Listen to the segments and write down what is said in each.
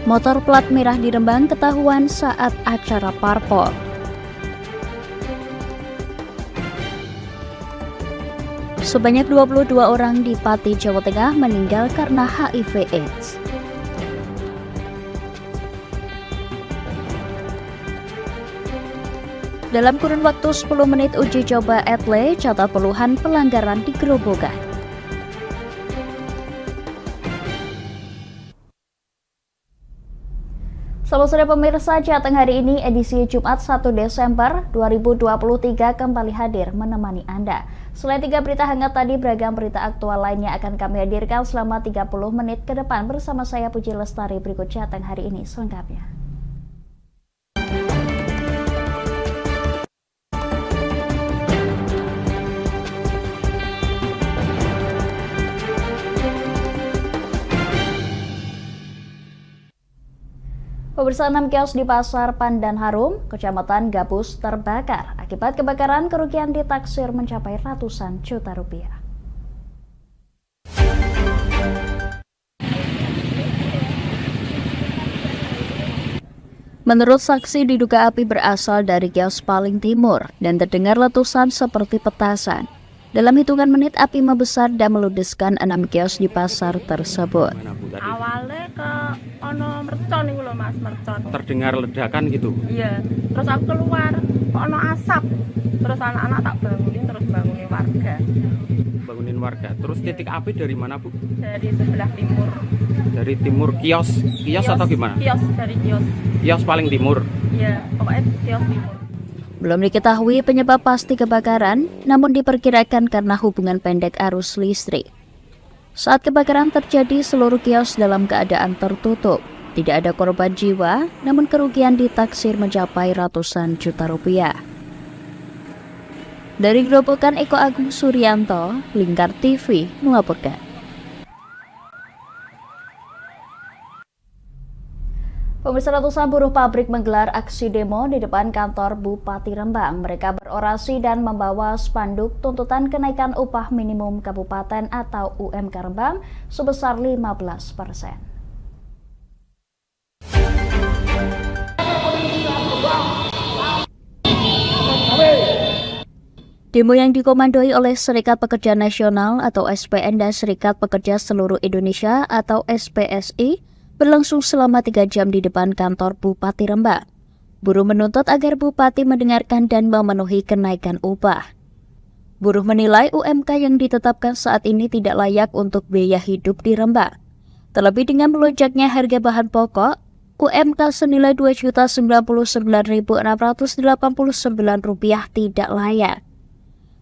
Motor plat merah di Rembang ketahuan saat acara parpol. Sebanyak 22 orang di Pati, Jawa Tengah meninggal karena HIV/AIDS. Dalam kurun waktu 10 menit uji coba Etle, catat puluhan pelanggaran di Grobogan. Selamat sore pemirsa, Jateng hari ini edisi Jumat 1 Desember 2023 kembali hadir menemani Anda. Selain 3 berita hangat tadi, beragam berita aktual lainnya akan kami hadirkan selama 30 menit ke depan bersama saya Puji Lestari. Berikut Jateng hari ini selengkapnya. Pemirsa, 6 kios di Pasar Pandan Harum, Kecamatan Gabus terbakar. Akibat kebakaran, kerugian ditaksir mencapai ratusan juta rupiah. Menurut saksi, diduga api berasal dari kios paling timur dan terdengar letusan seperti petasan. Dalam hitungan menit, api membesar dan meludeskan 6 kios di pasar tersebut. Awalnya ke ono mercon itu loh mas, mercon. Terdengar ledakan gitu? Iya, terus aku keluar, kok ono asap. Terus anak-anak tak bangunin, terus bangunin warga. Bangunin warga. Terus titik api dari mana, Bu? Dari sebelah timur. Dari timur kios atau gimana? Kios, dari kios. Kios paling timur? Iya, pokoknya kios timur. Belum diketahui penyebab pasti kebakaran, namun diperkirakan karena hubungan pendek arus listrik. Saat kebakaran terjadi, seluruh kios dalam keadaan tertutup. Tidak ada korban jiwa, namun kerugian ditaksir mencapai ratusan juta rupiah. Dari Grobogan, Eko Agung Suryanto, Lingkar TV melaporkan. Pemirsa, ratusan buruh pabrik menggelar aksi demo di depan kantor Bupati Rembang. Mereka berorasi dan membawa spanduk tuntutan kenaikan upah minimum kabupaten atau UMK Rembang sebesar 15%. Demo yang dikomandoi oleh Serikat Pekerja Nasional atau SPN dan Serikat Pekerja Seluruh Indonesia atau SPSI berlangsung selama 3 jam di depan kantor Bupati Rembang. Buruh menuntut agar Bupati mendengarkan dan memenuhi kenaikan upah. Buruh menilai UMK yang ditetapkan saat ini tidak layak untuk biaya hidup di Rembang. Terlebih dengan melonjaknya harga bahan pokok, UMK senilai Rp2.099.689 tidak layak.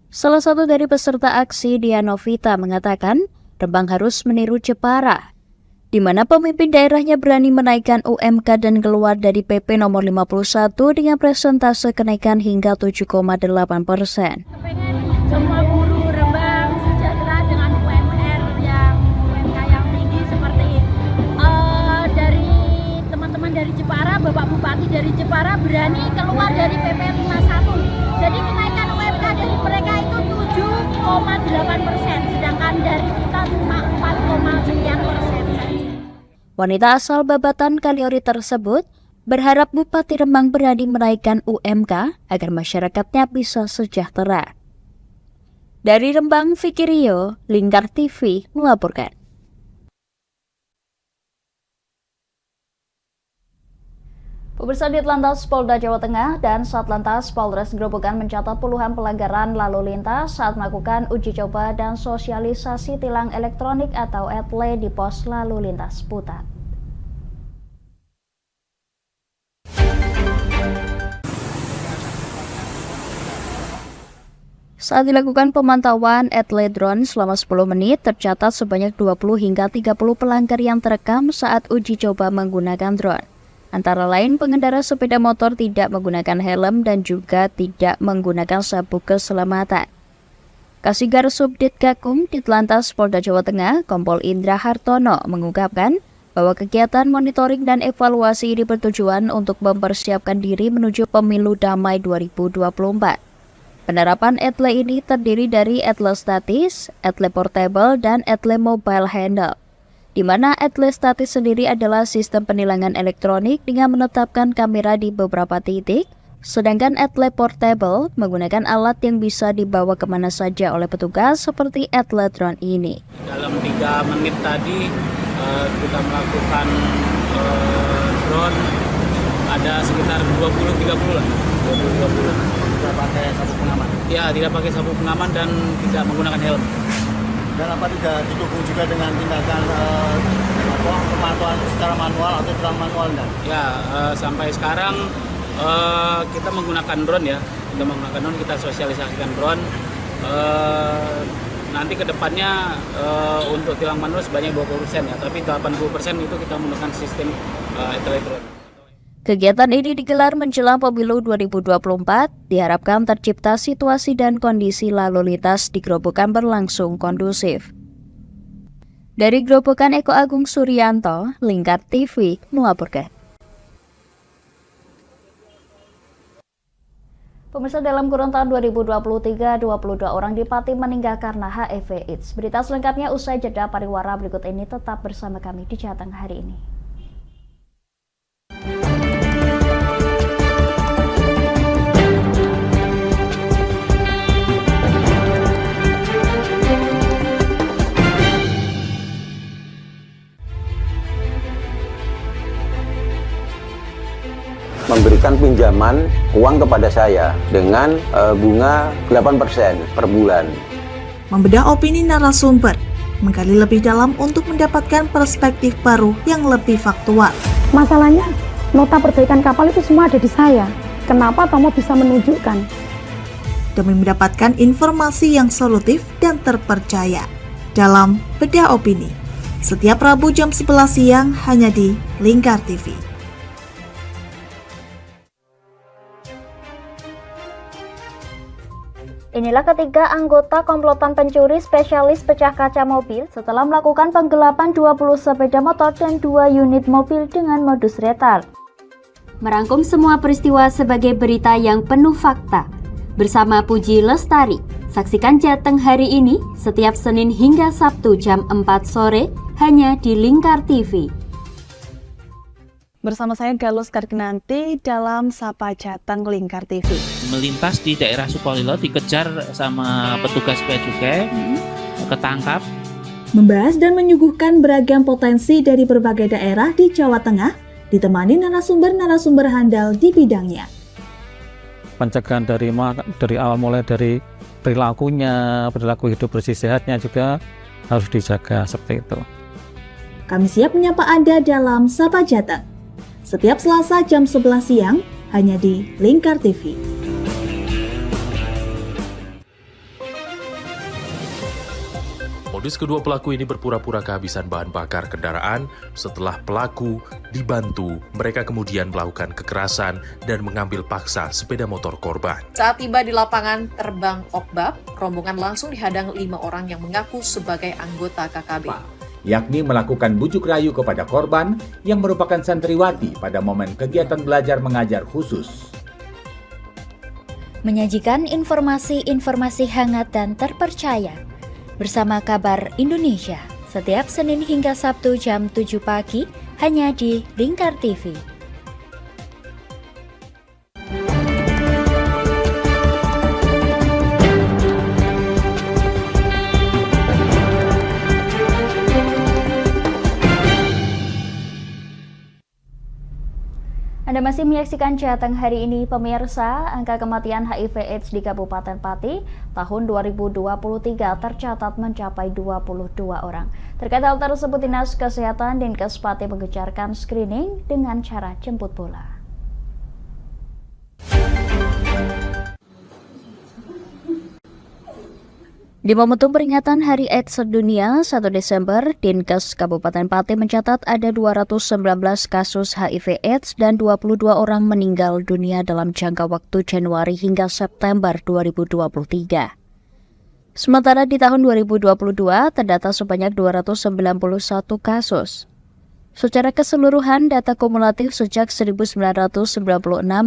Salah satu dari peserta aksi, Dianovita, mengatakan Rembang harus meniru Jepara, di mana pemimpin daerahnya berani menaikkan UMK dan keluar dari PP nomor 51 dengan persentase kenaikan hingga 7,8%. Kepengen semua buruh Rembang sejahtera dengan UMR yang UMK yang tinggi seperti dari teman-teman dari Jepara, Bapak Bupati dari Jepara berani keluar dari PP 51. Jadi kenaikan UMK dari mereka itu 7,8%, sedangkan dari kita cuma 4,9%. Wanita asal Babatan Kaliori tersebut berharap Bupati Rembang berani menaikkan UMK agar masyarakatnya bisa sejahtera. Dari Rembang, Vicky Rio, Lingkar TV melaporkan. Pemirsa, Ditlantas Polda Jawa Tengah dan Satlantas Polres Grobogan mencatat puluhan pelanggaran lalu lintas saat melakukan uji coba dan sosialisasi tilang elektronik atau ETLE di pos lalu lintas Putat. Saat dilakukan pemantauan ETLE drone selama 10 menit, tercatat sebanyak 20 hingga 30 pelanggar yang terekam saat uji coba menggunakan drone. Antara lain, pengendara sepeda motor tidak menggunakan helm dan juga tidak menggunakan sabuk keselamatan. Kasigar Subdit Gakum Ditlantas Polda Jawa Tengah, Kompol Indra Hartono, mengungkapkan bahwa kegiatan monitoring dan evaluasi ini bertujuan untuk mempersiapkan diri menuju pemilu damai 2024. Penerapan ETLE ini terdiri dari ETLE statis, ETLE portable, dan ETLE mobile handle. di mana Atlas-Statis sendiri adalah sistem penilangan elektronik dengan menetapkan kamera di beberapa titik, sedangkan Atlas Portable menggunakan alat yang bisa dibawa kemana saja oleh petugas seperti Atlas Drone ini. Dalam 3 menit tadi kita melakukan drone ada sekitar 20-30 lah. 20-30. Tidak pakai sabuk pengaman? Ya, tidak pakai sabuk pengaman dan tidak menggunakan helm. Dan apa tidak didukung juga dengan tindakan pemantauan secara manual atau drone manual? Ya, sampai sekarang kita menggunakan drone ya. Kita sosialisasikan drone. Nanti ke depannya untuk tilang manual sebanyak 20% ya, tapi 80% itu kita menggunakan sistem drone. Kegiatan ini digelar menjelang pemilu 2024, diharapkan tercipta situasi dan kondisi lalu lintas di Grobogan berlangsung kondusif. Dari Grobogan, Eko Agung Suryanto, Lingkar TV, melaporkan. Pemirsa, dalam kurun tahun 2023, 22 orang di Pati meninggal karena HIV/AIDS. Berita selengkapnya usai jeda pariwara berikut ini, tetap bersama kami di Jateng hari ini. Memberikan pinjaman uang kepada saya dengan bunga 8% per bulan. Membedah opini narasumber, menggali lebih dalam untuk mendapatkan perspektif baru yang lebih faktual. Masalahnya, nota perbaikan kapal itu semua ada di saya. Kenapa Tomo bisa menunjukkan? Demi mendapatkan informasi yang solutif dan terpercaya dalam Bedah Opini. Setiap Rabu jam 11 siang hanya di Lingkar TV. Inilah ketiga anggota komplotan pencuri spesialis pecah kaca mobil setelah melakukan penggelapan 20 sepeda motor dan 2 unit mobil dengan modus retal. Merangkum semua peristiwa sebagai berita yang penuh fakta. Bersama Puji Lestari, saksikan Jateng hari ini setiap Senin hingga Sabtu jam 4 sore hanya di Lingkar TV. Bersama saya Galus Karkinanti dalam Sapa Jateng Lingkar TV. Melintas di daerah Sukolilo dikejar sama petugas bea cukai, ketangkap. Membahas dan menyuguhkan beragam potensi dari berbagai daerah di Jawa Tengah, ditemani narasumber-narasumber handal di bidangnya. Pencegahan dari awal mulai dari perilaku hidup bersih sehatnya juga harus dijaga seperti itu. Kami siap menyapa Anda dalam Sapa Jateng. Setiap Selasa jam 11 siang hanya di Lingkar TV. Modus kedua pelaku ini berpura-pura kehabisan bahan bakar kendaraan. Setelah pelaku dibantu, mereka kemudian melakukan kekerasan dan mengambil paksa sepeda motor korban. Saat tiba di lapangan terbang Okbab, rombongan langsung dihadang 5 orang yang mengaku sebagai anggota KKB. Yakni melakukan bujuk rayu kepada korban yang merupakan santriwati pada momen kegiatan belajar mengajar khusus. Menyajikan informasi-informasi hangat dan terpercaya bersama Kabar Indonesia setiap Senin hingga Sabtu jam 7 pagi hanya di Lingkar TV. Anda masih menyaksikan Jateng hari ini, pemirsa. Angka kematian HIV/AIDS di Kabupaten Pati tahun 2023 tercatat mencapai 22 orang. Terkait hal tersebut, Dinas Kesehatan Dinkes Pati mengejarkan screening dengan cara jemput bola. Di momentum peringatan Hari AIDS Sedunia 1 Desember, Dinkes Kabupaten Pati mencatat ada 219 kasus HIV/AIDS dan 22 orang meninggal dunia dalam jangka waktu Januari hingga September 2023. Sementara di tahun 2022 terdata sebanyak 291 kasus. Secara keseluruhan, data kumulatif sejak 1996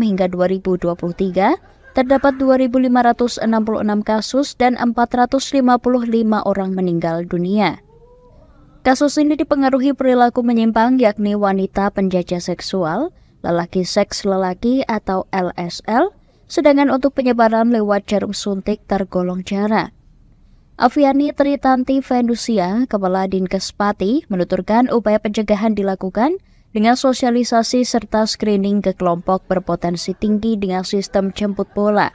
hingga 2023 terdapat 2.566 kasus dan 455 orang meninggal dunia. Kasus ini dipengaruhi perilaku menyimpang yakni wanita penjajah seksual, lelaki seks lelaki atau LSL, sedangkan untuk penyebaran lewat jarum suntik tergolong jarang. Aviani Tritanti Venusia, Kepala Dinkes Pati, menuturkan upaya pencegahan dilakukan dengan sosialisasi serta screening ke kelompok berpotensi tinggi dengan sistem jemput bola.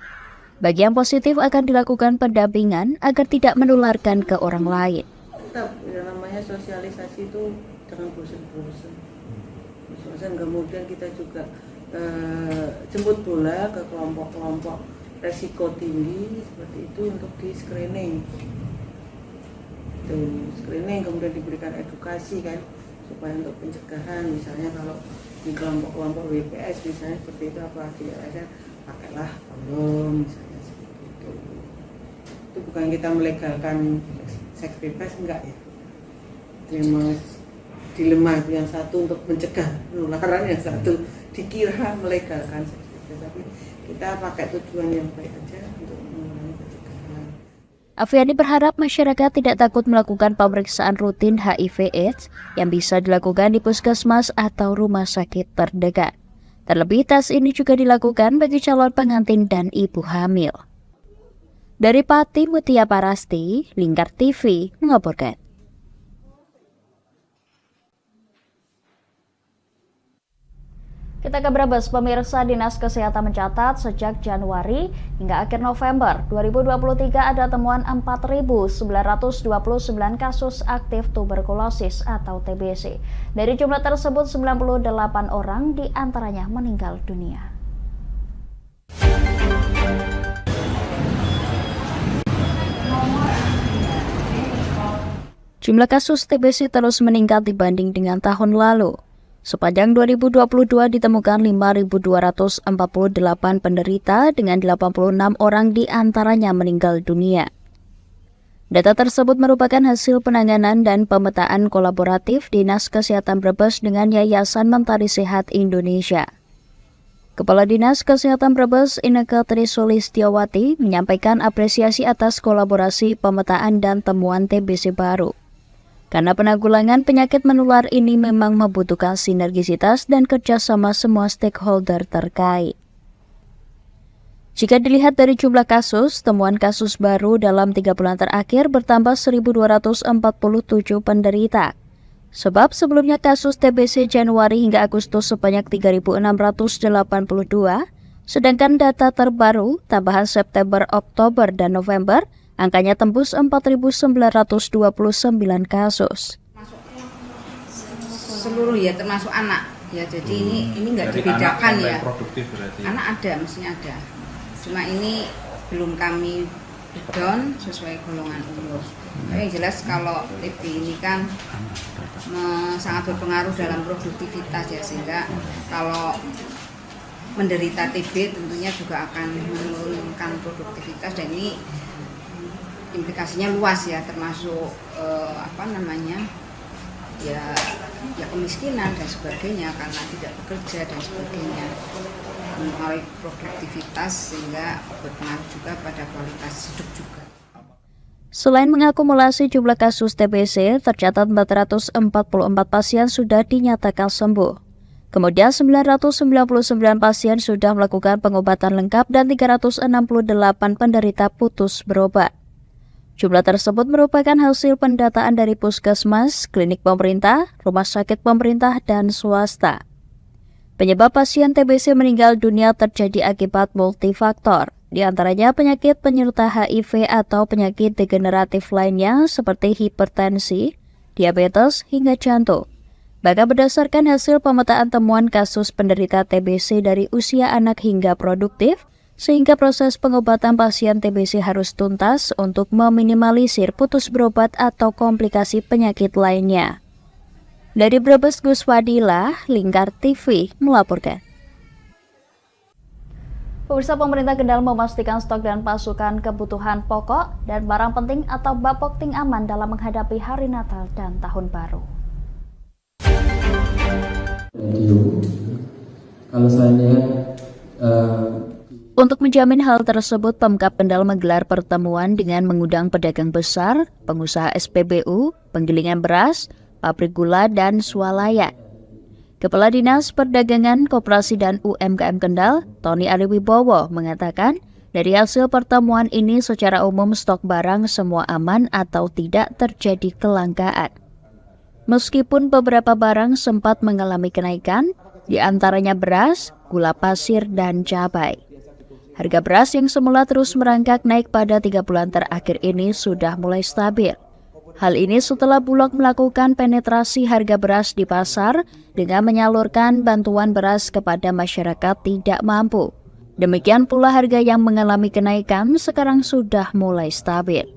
Bagi yang positif akan dilakukan pendampingan agar tidak menularkan ke orang lain. Tetap yang namanya sosialisasi itu jangan bosan-bosan. Kemudian kita juga jemput bola ke kelompok-kelompok resiko tinggi seperti itu untuk di screening. Screening kemudian diberikan edukasi kan supaya untuk pencegahan, misalnya kalau di kelompok-kelompok WPS misalnya seperti itu, apalagi LSM pakailah kondom misalnya seperti itu. Itu bukan kita melegalkan seks bebas, enggak ya. Dilema yang satu untuk mencegah penularan, yang satu dikira melegalkan seks bebas, tapi kita pakai tujuan yang baik aja untuk mengurangi pencegahan. Aviani berharap masyarakat tidak takut melakukan pemeriksaan rutin HIV/AIDS yang bisa dilakukan di puskesmas atau rumah sakit terdekat. Terlebih tes ini juga dilakukan bagi calon pengantin dan ibu hamil. Dari Pati Mutia Parasti, Lingkar TV melaporkan. Kita ke Brebes, pemirsa. Dinas Kesehatan mencatat sejak Januari hingga akhir November 2023 ada temuan 4.929 kasus aktif tuberkulosis atau TBC. Dari jumlah tersebut 98 orang diantaranya meninggal dunia. Jumlah kasus TBC terus meningkat dibanding dengan tahun lalu. Sepanjang 2022 ditemukan 5.248 penderita dengan 86 orang diantaranya meninggal dunia. Data tersebut merupakan hasil penanganan dan pemetaan kolaboratif Dinas Kesehatan Brebes dengan Yayasan Mentari Sehat Indonesia. Kepala Dinas Kesehatan Brebes Inneke Trisulistiawati menyampaikan apresiasi atas kolaborasi pemetaan dan temuan TBC baru. Karena penanggulangan penyakit menular ini memang membutuhkan sinergisitas dan kerjasama semua stakeholder terkait. Jika dilihat dari jumlah kasus, temuan kasus baru dalam 3 bulan terakhir bertambah 1.247 penderita. Sebab sebelumnya kasus TBC Januari hingga Agustus sebanyak 3.682, sedangkan data terbaru tambahan September, Oktober, dan November angkanya tembus 4.929 kasus. Seluruh ya, termasuk anak ya. Jadi ini nggak dibedakan ya. Anak ada, mestinya ada. Cuma ini belum kami breakdown sesuai golongan umur. Tapi yang jelas kalau TB ini kan sangat berpengaruh dalam produktivitas ya, sehingga kalau menderita TB tentunya juga akan menurunkan produktivitas, dan ini implikasinya luas ya, termasuk ya kemiskinan dan sebagainya karena tidak bekerja dan sebagainya, mempengaruhi produktivitas sehingga berpengaruh juga pada kualitas hidup juga. Selain mengakumulasi jumlah kasus TBC, tercatat 444 pasien sudah dinyatakan sembuh. Kemudian 999 pasien sudah melakukan pengobatan lengkap dan 368 penderita putus berobat. Jumlah tersebut merupakan hasil pendataan dari puskesmas, klinik pemerintah, rumah sakit pemerintah, dan swasta. Penyebab pasien TBC meninggal dunia terjadi akibat multifaktor, di antaranya penyakit penyerta HIV atau penyakit degeneratif lainnya seperti hipertensi, diabetes, hingga jantung. Bahkan berdasarkan hasil pemetaan temuan kasus penderita TBC dari usia anak hingga produktif, sehingga proses pengobatan pasien TBC harus tuntas untuk meminimalisir putus berobat atau komplikasi penyakit lainnya. Dari Brebes, Gus Wadila, Lingkar TV melaporkan. Pemirsa, pemerintah Kendal memastikan stok dan pasokan kebutuhan pokok dan barang penting atau Bapokting aman dalam menghadapi hari Natal dan Tahun Baru. Kalau saya Untuk menjamin hal tersebut, Pemkab Kendal menggelar pertemuan dengan mengundang pedagang besar, pengusaha SPBU, penggilingan beras, pabrik gula, dan swalayan. Kepala Dinas Perdagangan, Koperasi dan UMKM Kendal, Tony Ariwibowo, mengatakan dari hasil pertemuan ini secara umum stok barang semua aman atau tidak terjadi kelangkaan. Meskipun beberapa barang sempat mengalami kenaikan, di antaranya beras, gula pasir, dan cabai. Harga beras yang semula terus merangkak naik pada 3 bulan terakhir ini sudah mulai stabil. Hal ini setelah Bulog melakukan penetrasi harga beras di pasar dengan menyalurkan bantuan beras kepada masyarakat tidak mampu. Demikian pula harga yang mengalami kenaikan sekarang sudah mulai stabil.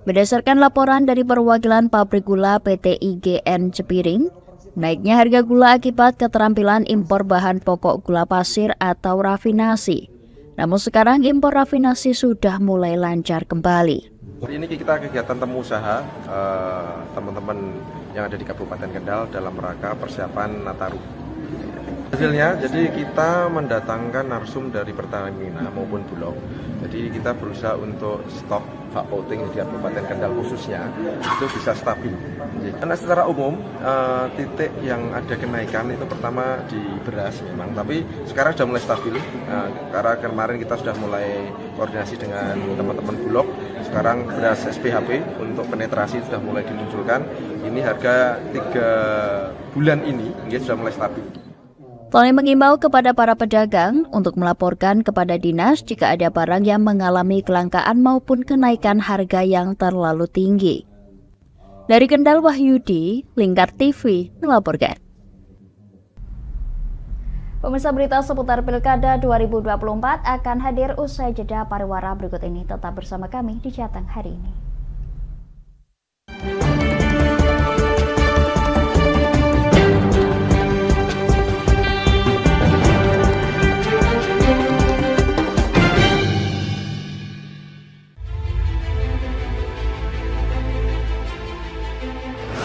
Berdasarkan laporan dari perwakilan pabrik gula PT IGN Cepiring, naiknya harga gula akibat keterampilan impor bahan pokok gula pasir atau rafinasi. Namun sekarang impor rafinasi sudah mulai lancar kembali. Ini kita kegiatan temu usaha teman-teman yang ada di Kabupaten Kendal dalam rangka persiapan Nataru. Hasilnya, jadi kita mendatangkan narsum dari Pertamina maupun Bulog. Jadi kita berusaha untuk stok hak outing di Kabupaten Kendal khususnya itu bisa stabil. Karena secara umum titik yang ada kenaikan itu pertama di beras memang, tapi sekarang sudah mulai stabil. Karena kemarin kita sudah mulai koordinasi dengan teman-teman Bulog. Sekarang beras SPHP untuk penetrasi sudah mulai dimunculkan. Ini harga 3 bulan ini sudah mulai stabil. Tony mengimbau kepada para pedagang untuk melaporkan kepada dinas jika ada barang yang mengalami kelangkaan maupun kenaikan harga yang terlalu tinggi. Dari Kendal, Wahyudi, Lingkar TV melaporkan. Pemirsa, berita seputar Pilkada 2024 akan hadir usai jeda pariwara berikut ini. Tetap bersama kami di Jateng hari ini.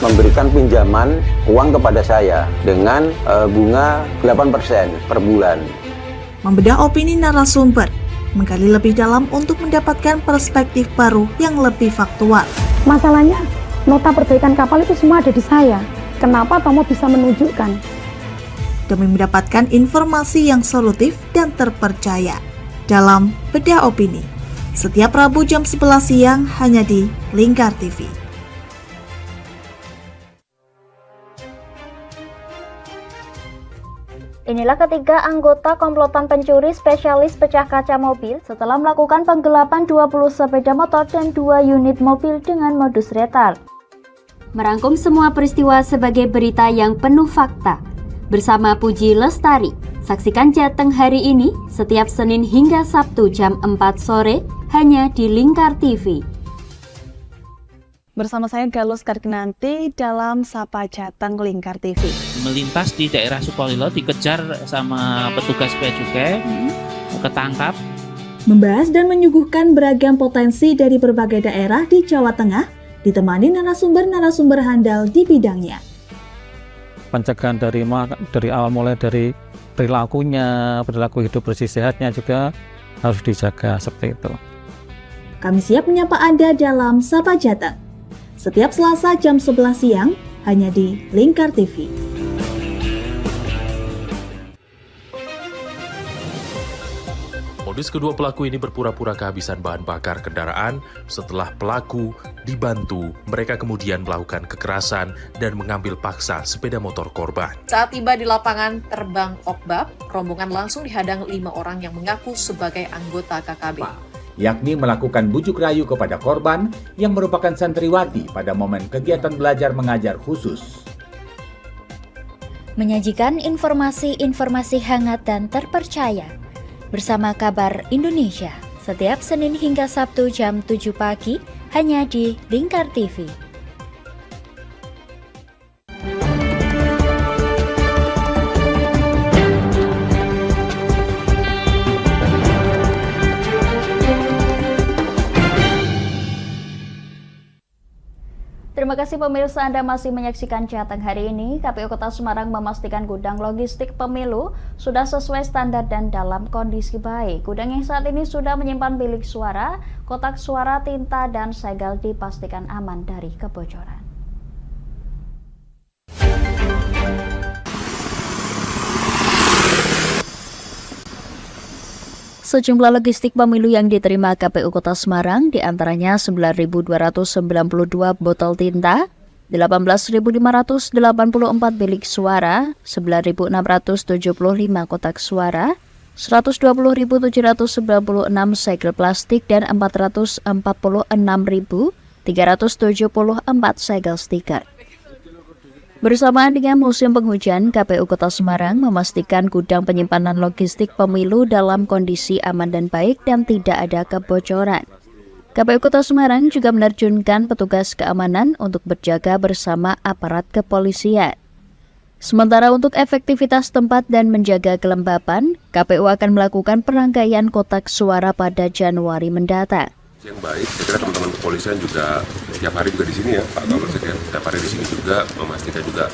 Memberikan pinjaman uang kepada saya dengan bunga 8% per bulan. Membedah opini narasumber, menggali lebih dalam untuk mendapatkan perspektif baru yang lebih faktual. Masalahnya, nota perbaikan kapal itu semua ada di saya. Kenapa Tomo bisa menunjukkan? Demi mendapatkan informasi yang solutif dan terpercaya dalam Bedah Opini. Setiap Rabu jam 11 siang hanya di Lingkar TV. Inilah ketiga anggota komplotan pencuri spesialis pecah kaca mobil setelah melakukan penggelapan 20 sepeda motor dan 2 unit mobil dengan modus retal. Merangkum semua peristiwa sebagai berita yang penuh fakta. Bersama Puji Lestari, saksikan Jateng hari ini setiap Senin hingga Sabtu jam 4 sore hanya di Lingkar TV. Bersama saya Galus Karginanti dalam Sapa Jateng Lingkar TV. Melintas di daerah Sukolilo dikejar sama petugas bea cukai, ketangkap. Membahas dan menyuguhkan beragam potensi dari berbagai daerah di Jawa Tengah, ditemani narasumber-narasumber handal di bidangnya. Pencegahan dari awal mulai dari perilakunya, perilaku hidup bersih sehatnya juga harus dijaga seperti itu. Kami siap menyapa Anda dalam Sapa Jateng. Setiap Selasa jam 11 siang hanya di Lingkar TV. Modus kedua pelaku ini berpura-pura kehabisan bahan bakar kendaraan. Setelah pelaku dibantu, mereka kemudian melakukan kekerasan dan mengambil paksa sepeda motor korban. Saat tiba di lapangan terbang Okbab, rombongan langsung dihadang 5 orang yang mengaku sebagai anggota KKB. Yakni melakukan bujuk rayu kepada korban yang merupakan santriwati pada momen kegiatan belajar mengajar khusus. Menyajikan informasi-informasi hangat dan terpercaya bersama Kabar Indonesia setiap Senin hingga Sabtu jam 7 pagi hanya di Lingkar TV. Terima kasih pemirsa, Anda masih menyaksikan Jateng hari ini. KPU Kota Semarang memastikan gudang logistik pemilu sudah sesuai standar dan dalam kondisi baik. Gudang yang saat ini sudah menyimpan bilik suara, kotak suara, tinta, dan segel dipastikan aman dari kebocoran. Sejumlah logistik pemilu yang diterima KPU Kota Semarang diantaranya 9.292 botol tinta, 18.584 bilik suara, 9.675 kotak suara, 120.796 segel plastik, dan 446.374 segel stiker. Bersamaan dengan musim penghujan, KPU Kota Semarang memastikan gudang penyimpanan logistik pemilu dalam kondisi aman dan baik dan tidak ada kebocoran. KPU Kota Semarang juga menerjunkan petugas keamanan untuk berjaga bersama aparat kepolisian. Sementara untuk efektivitas tempat dan menjaga kelembapan, KPU akan melakukan perangkaian kotak suara pada Januari mendatang. Yang baik, saya kira teman-teman kepolisian juga tiap hari juga di sini ya, Pak Kapolsek ya, tiap hari di sini juga memastikan juga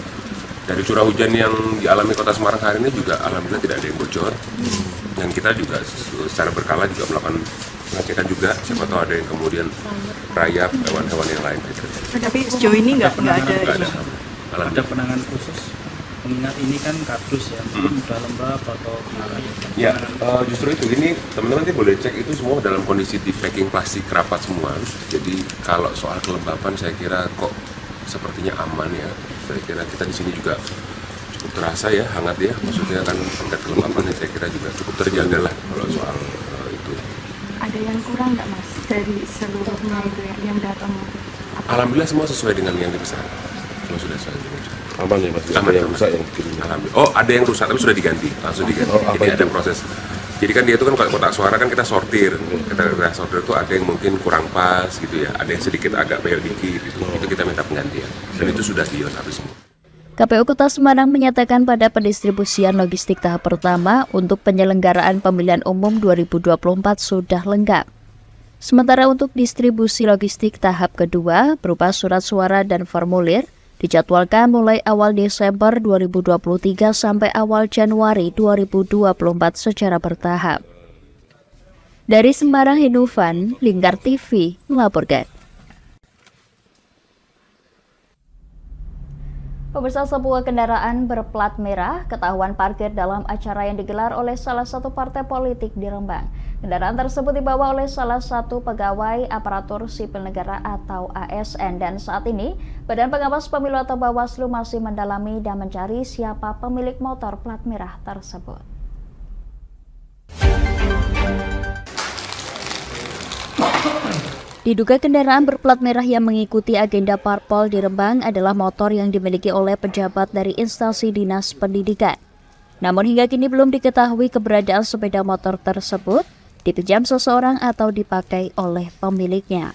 dari curah hujan yang dialami Kota Semarang hari ini juga alhamdulillah tidak ada yang bocor, dan kita juga secara berkala juga melakukan pengecekan juga, siapa tahu ada yang kemudian rayap hewan-hewan yang lain. Tapi sejauh ini nggak ada. Ada penanganan khusus. Mengingat ini kan kardus ya, udah lembab atau gimana? Ya, justru itu, ini teman-teman nanti boleh cek itu semua dalam kondisi di packing plastik rapat semua. Jadi kalau soal kelembapan saya kira kok sepertinya aman ya. Saya kira kita di sini juga cukup terasa ya, hangat ya. Maksudnya kan tingkat kelembapan saya kira juga cukup terjaga lah kalau soal itu. Ada yang kurang nggak Mas dari seluruhnya itu yang datang? Alhamdulillah semua sesuai dengan yang dipesan. Semua sudah sesuai dengan yang aman ya Mas, ada yang rusak yang oh ada yang rusak tapi sudah diganti, langsung diganti. Jadi ada proses, jadi kan dia itu kan kalau kotak suara kan kita sortir, kita sortir itu ada yang mungkin kurang pas gitu ya, ada yang sedikit agak bel dikit gitu, itu kita minta penggantian dan itu sudah dilengkapi semua. KPU Kota Semarang menyatakan pada pendistribusian logistik tahap pertama untuk penyelenggaraan pemilihan umum 2024 sudah lengkap. Sementara untuk distribusi logistik tahap kedua berupa surat suara dan formulir dijadwalkan mulai awal Desember 2023 sampai awal Januari 2024 secara bertahap. Dari Semarang, Hinufan, Lingkar TV melaporkan. Pemirsa, sebuah kendaraan berplat merah ketahuan parkir dalam acara yang digelar oleh salah satu partai politik di Rembang. Kendaraan tersebut dibawa oleh salah satu pegawai aparatur sipil negara atau ASN, dan saat ini Badan Pengawas Pemilu atau Bawaslu masih mendalami dan mencari siapa pemilik motor plat merah tersebut. Diduga kendaraan berplat merah yang mengikuti agenda parpol di Rembang adalah motor yang dimiliki oleh pejabat dari instansi dinas pendidikan. Namun hingga kini belum diketahui keberadaan sepeda motor tersebut dipinjam seseorang atau dipakai oleh pemiliknya.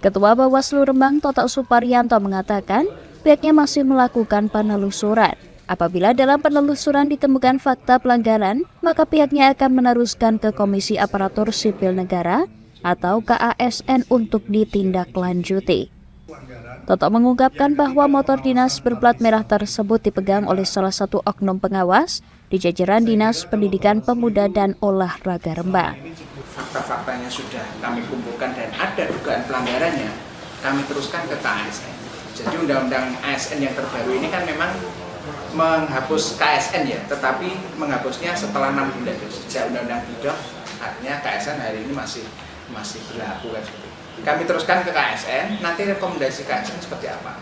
Ketua Bawaslu Rembang Toto Suparyanto mengatakan pihaknya masih melakukan penelusuran. Apabila dalam penelusuran ditemukan fakta pelanggaran, maka pihaknya akan meneruskan ke Komisi Aparatur Sipil Negara atau KASN untuk ditindaklanjuti. Toto mengungkapkan bahwa motor dinas berplat merah tersebut dipegang oleh salah satu oknum pengawas di jajaran Dinas Pendidikan Pemuda dan Olahraga Rembang. Fakta-faktanya sudah kami kumpulkan dan ada dugaan pelanggarannya, kami teruskan ke KASN. Jadi undang-undang ASN yang terbaru ini kan memang menghapus KSN ya, tetapi menghapusnya setelah 6 bulan. Sejak undang-undang Bidok, artinya KSN hari ini masih berlaku kan. Kami teruskan ke KSN, nanti rekomendasi KSN seperti apa?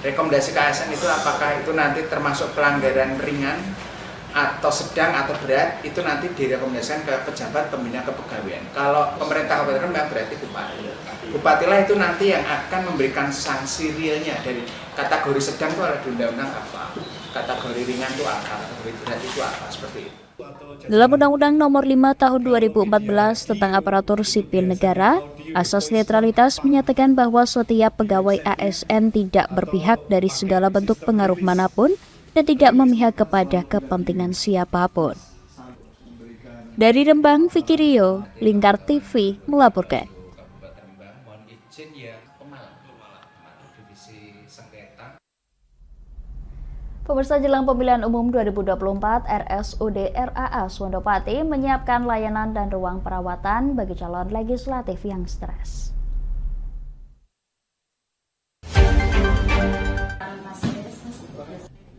Rekomendasi KSN itu apakah itu nanti termasuk pelanggaran ringan atau sedang atau berat, itu nanti direkomendasikan ke pejabat pembina kepegawaian. Kalau pemerintah Kabupaten Rembang berarti bupati. Bupatilah itu nanti yang akan memberikan sanksi realnya dari kategori sedang itu ada di undang-undang apa, kategori ringan itu apa, kategori berat itu apa, seperti itu. Dalam Undang-Undang Nomor 5 Tahun 2014 tentang Aparatur Sipil Negara, asas netralitas menyatakan bahwa setiap pegawai ASN tidak berpihak dari segala bentuk pengaruh manapun dan tidak memihak kepada kepentingan siapapun. Dari Rembang, Vicky Rio, Lingkar TV melaporkan. Pemirsa, jelang pemilihan umum 2024, RSUD RAA Suwandopati menyiapkan layanan dan ruang perawatan bagi calon legislatif yang stres.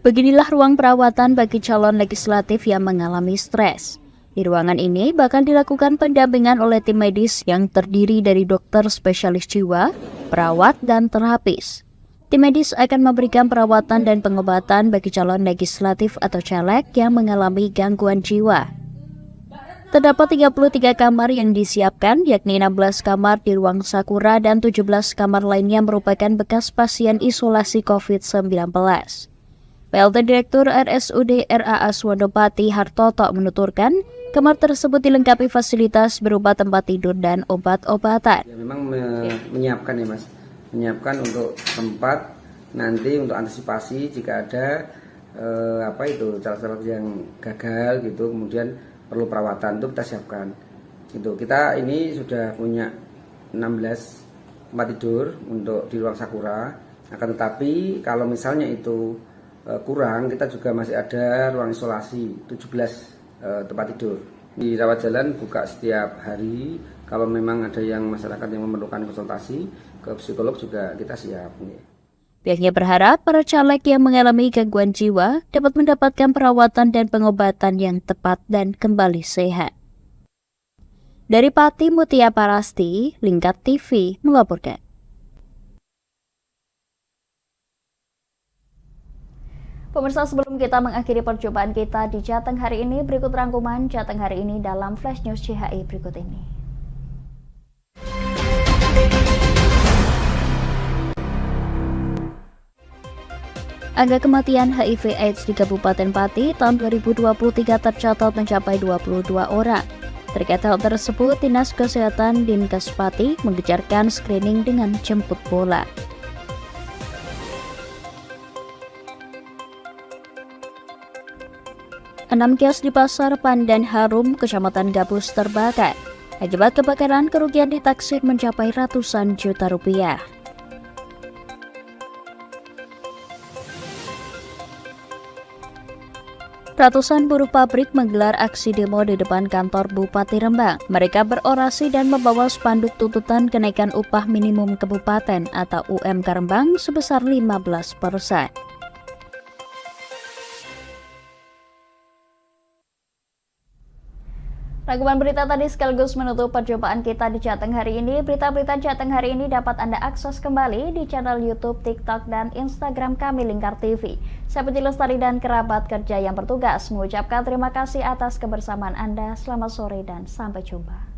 Beginilah ruang perawatan bagi calon legislatif yang mengalami stres. Di ruangan ini bahkan dilakukan pendampingan oleh tim medis yang terdiri dari dokter spesialis jiwa, perawat, dan terapis. Tim medis akan memberikan perawatan dan pengobatan bagi calon legislatif atau caleg yang mengalami gangguan jiwa. Terdapat 33 kamar yang disiapkan, yakni 16 kamar di ruang Sakura dan 17 kamar lainnya merupakan bekas pasien isolasi COVID-19. PLT Direktur RSUD RAA Swandopati Hartoto menuturkan, kamar tersebut dilengkapi fasilitas berupa tempat tidur dan obat-obatan. Ya, memang menyiapkan ya Mas, menyiapkan untuk tempat nanti untuk antisipasi jika ada caleg-caleg yang gagal gitu, kemudian perlu perawatan itu kita siapkan. Itu kita ini sudah punya 16 tempat tidur untuk di ruang Sakura. Akan tetapi kalau misalnya itu kurang, kita juga masih ada ruang isolasi 17 tempat tidur. Di rawat jalan buka setiap hari. Kalau memang ada yang masyarakat yang memerlukan konsultasi ke psikolog juga kita siap. Pihaknya berharap para caleg yang mengalami gangguan jiwa dapat mendapatkan perawatan dan pengobatan yang tepat dan kembali sehat. Dari Pati Mutia Parasti, Lingkar TV melaporkan. Pemirsa, sebelum kita mengakhiri perjumpaan kita di Jateng hari ini, berikut rangkuman Jateng hari ini dalam Flash News CHI berikut ini. Angka kematian HIV/AIDS di Kabupaten Pati tahun 2023 tercatat mencapai 22 orang. Terkait hal tersebut, Dinas Kesehatan Dinkes Pati mengejarkan screening dengan jemput bola. Enam kios di Pasar Pandan Harum, Kecamatan Gabus terbakar. Akibat kebakaran, kerugian ditaksir mencapai ratusan juta rupiah. Ratusan buruh pabrik menggelar aksi demo di depan kantor Bupati Rembang. Mereka berorasi dan membawa spanduk tuntutan kenaikan upah minimum kabupaten atau UMK Rembang sebesar 15%. Rangkuman berita tadi sekaligus menutup perjumpaan kita di Jateng hari ini. Berita-berita Jateng hari ini dapat Anda akses kembali di channel YouTube, TikTok, dan Instagram kami Lingkar TV. Saya Puji Lestari dan kerabat kerja yang bertugas mengucapkan terima kasih atas kebersamaan Anda. Selamat sore dan sampai jumpa.